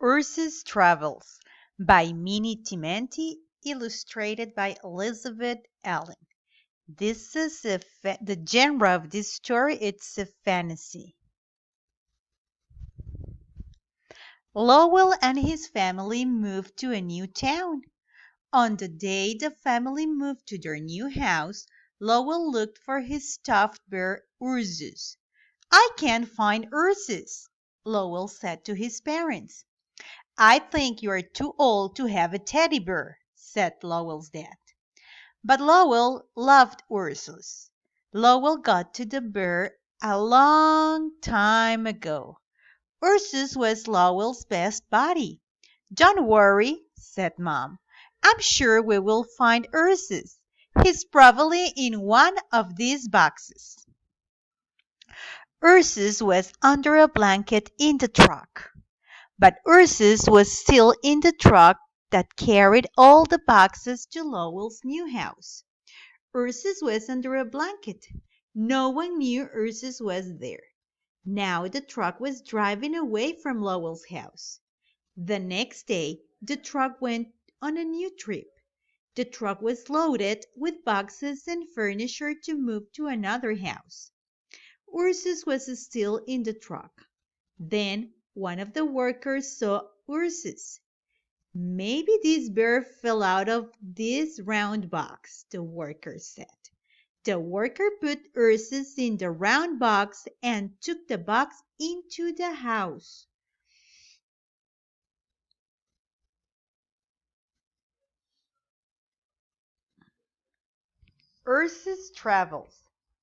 Ursus Travels by Minnie Timenti, illustrated by Elizabeth Allen. This is the genre of this story. It's a fantasy. Lowell and his family moved to a new town. On the day the family moved to their new house, Lowell looked for his stuffed bear Ursus. "I can't find Ursus," Lowell said to his parents. "I think you are too old to have a teddy bear," said Lowell's dad. But Lowell loved Ursus. Lowell got to the bear a long time ago. Ursus was Lowell's best buddy. "Don't worry," said Mom. "I'm sure we will find Ursus. He's probably in one of these boxes." Ursus was under a blanket in the truck. But Ursus was still in the truck that carried all the boxes to Lowell's new house. Ursus was under a blanket. No one knew Ursus was there. Now the truck was driving away from Lowell's house. The next day, the truck went on a new trip. The truck was loaded with boxes and furniture to move to another house. Ursus was still in the truck. Then one of the workers saw Ursus. "Maybe this bear fell out of this round box," the worker said. The worker put Ursus in the round box and took the box into the house. Ursus Travels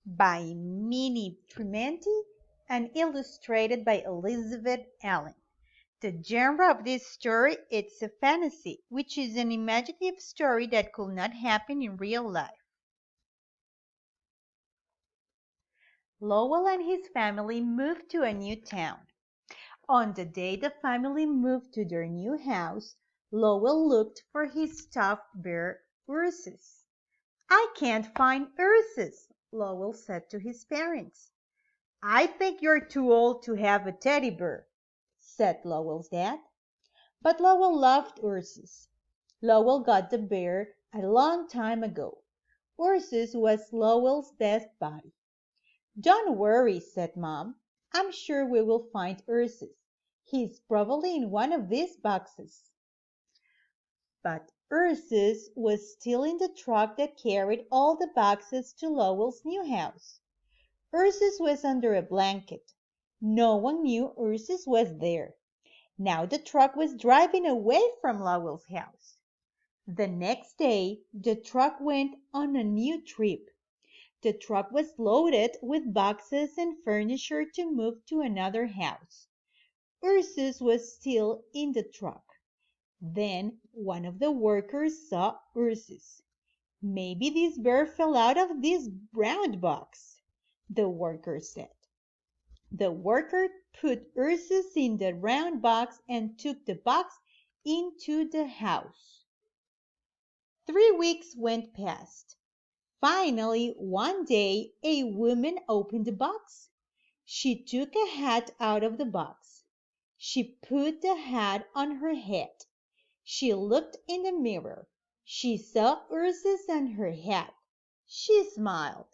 by Minnie Trementi and illustrated by Elizabeth Allen. The genre of this story is a fantasy, which is an imaginative story that could not happen in real life. Lowell and his family moved to a new town. On the day the family moved to their new house, Lowell looked for his stuffed bear, Ursus. "I can't find Ursus," Lowell said to his parents. "I think you're too old to have a teddy bear," said Lowell's dad. But Lowell loved Ursus. Lowell got the bear a long time ago. Ursus was Lowell's best buddy. "Don't worry," said Mom. "I'm sure we will find Ursus. He's probably in one of these boxes." But Ursus was still in the truck that carried all the boxes to Lowell's new house. Ursus was under a blanket. No one knew Ursus was there. Now the truck was driving away from Lowell's house. The next day, the truck went on a new trip. The truck was loaded with boxes and furniture to move to another house. Ursus was still in the truck. Then one of the workers saw Ursus. "Maybe this bear fell out of this round box," the worker said. The worker put Ursus in the round box and took the box into the house. 3 weeks went past. Finally, one day, a woman opened the box. She took a hat out of the box. She put the hat on her head. She looked in the mirror. She saw Ursus and her hat. She smiled.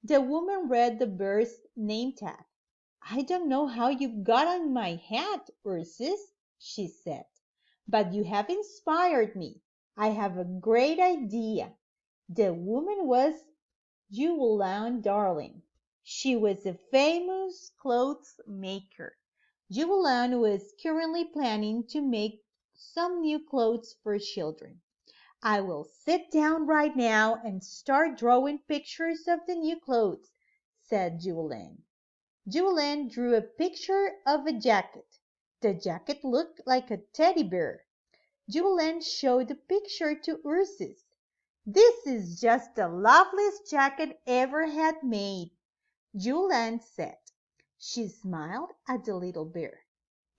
The woman read the bear's name tag. "I don't know how you got on my hat, Ursus," she said, "but you have inspired me. I have a great idea." The woman was Jewelyn Darling. She was a famous clothes maker. Jewelyn was currently planning to make some new clothes for children. "I will sit down right now and start drawing pictures of the new clothes," said Jewelyn. Jewelyn drew a picture of a jacket. The jacket looked like a teddy bear. Jewelyn showed the picture to Ursus. "This is just the loveliest jacket ever had made," Jewelyn said. She smiled at the little bear.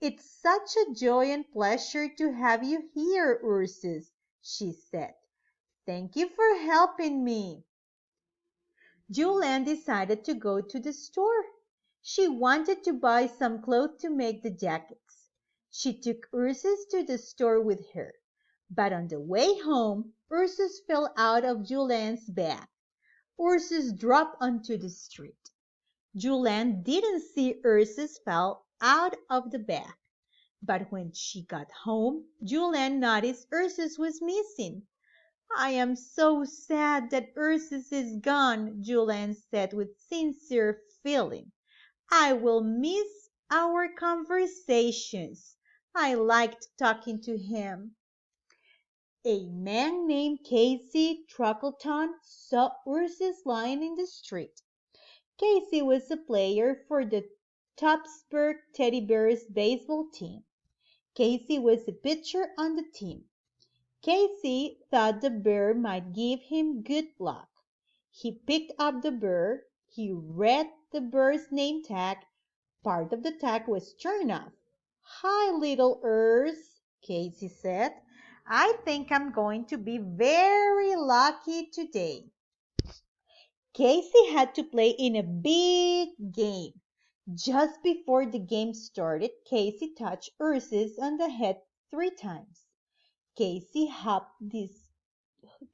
"It's such a joy and pleasure to have you here, Ursus," she said. "Thank you for helping me." Jewelyn decided to go to the store. She wanted to buy some clothes to make the jackets. She took Ursus to the store with her. But on the way home, Ursus fell out of Julian's bag. Ursus dropped onto the street. Julian didn't see Ursus fall out of the bag. But when she got home, Julian noticed Ursus was missing. I am so sad that Ursus is gone, Julian said with sincere feeling. I will miss our conversations. I liked talking to him. A man named Casey Truckleton saw Ursus lying in the street. Casey was a player for the Topsburg Teddy Bears baseball team. Casey was a pitcher on the team. Casey thought the bear might give him good luck. He picked up the bear. He read the bear's name tag. Part of the tag was torn off. Hi, little Urs, Casey said. I think I'm going to be very lucky today. Casey had to play in a big game. Just before the game started, Casey touched Ursus on the head 3 times. Casey hoped this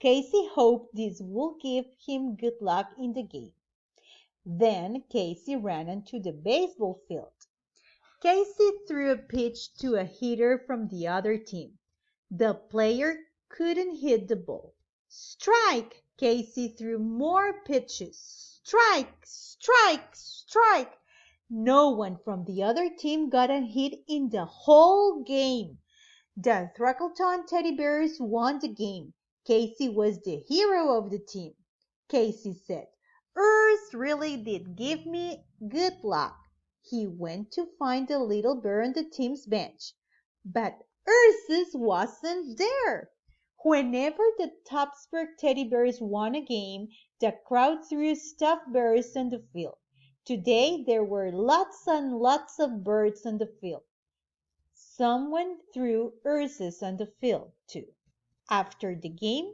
Casey hoped this would give him good luck in the game. Then Casey ran onto the baseball field. Casey threw a pitch to a hitter from the other team. The player couldn't hit the ball. Strike! Casey threw more pitches. Strike! Strike! Strike! No one from the other team got a hit in the whole game. The Thruckleton Teddy Bears won the game. Casey was the hero of the team. Casey said, Urs really did give me good luck. He went to find the little bear on the team's bench. But Ursus wasn't there. Whenever the Topsburg Teddy Bears won a game, the crowd threw stuffed bears on the field. Today there were lots and lots of birds on the field. Someone threw Ursus on the field, too. After the game,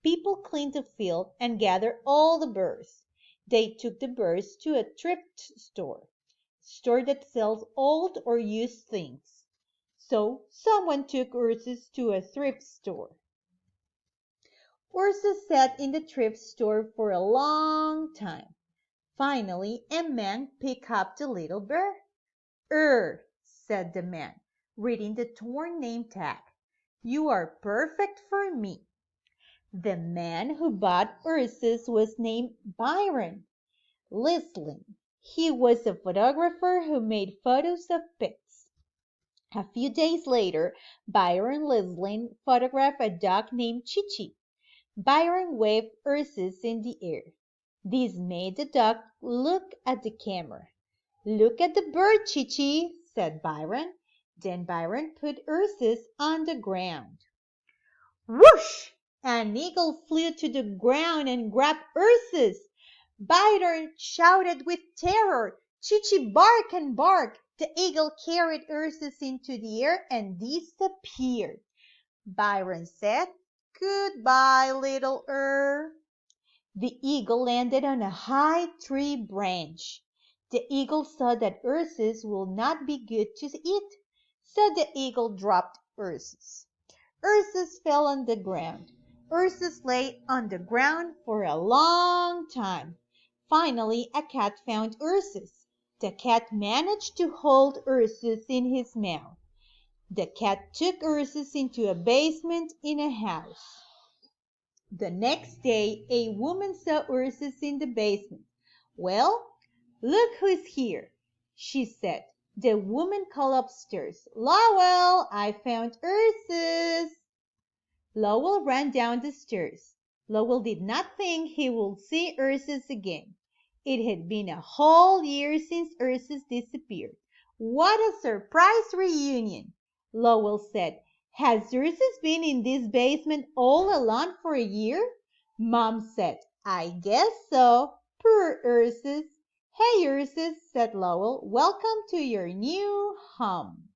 people cleaned the field and gathered all the birds. They took the birds to a thrift store that sells old or used things. So someone took Ursus to a thrift store. Ursus sat in the thrift store for a long time. Finally, a man picked up the little bear. Said the man, reading the torn name tag. You are perfect for me. The man who bought Ursus was named Byron Lislin. He was a photographer who made photos of pets. A few days later, Byron Lislin photographed a dog named Chichi. Byron waved Ursus in the air. This made the dog look at the camera. Look at the bird, Chichi, said Byron. Then Byron put Ursus on the ground. Whoosh! An eagle flew to the ground and grabbed Ursus. Byron shouted with terror. Chichi, bark and bark. The eagle carried Ursus into the air and disappeared. Byron said, Goodbye, little The eagle landed on a high tree branch. The eagle saw that Ursus will not be good to eat, so the eagle dropped Ursus. Ursus fell on the ground. Ursus lay on the ground for a long time. Finally, a cat found Ursus. The cat managed to hold Ursus in his mouth. The cat took Ursus into a basement in a house. The next day, a woman saw Ursus in the basement. Well, look who's here, she said. The woman called upstairs. Lowell, I found Ursus. Lowell ran down the stairs. Lowell did not think he would see Ursus again. It had been a whole year since Ursus disappeared. What a surprise reunion! Lowell said. Has Ursus been in this basement all alone for a year? Mom said, I guess so. Poor Ursus. Hey, Ursus, said Lowell. Welcome to your new home.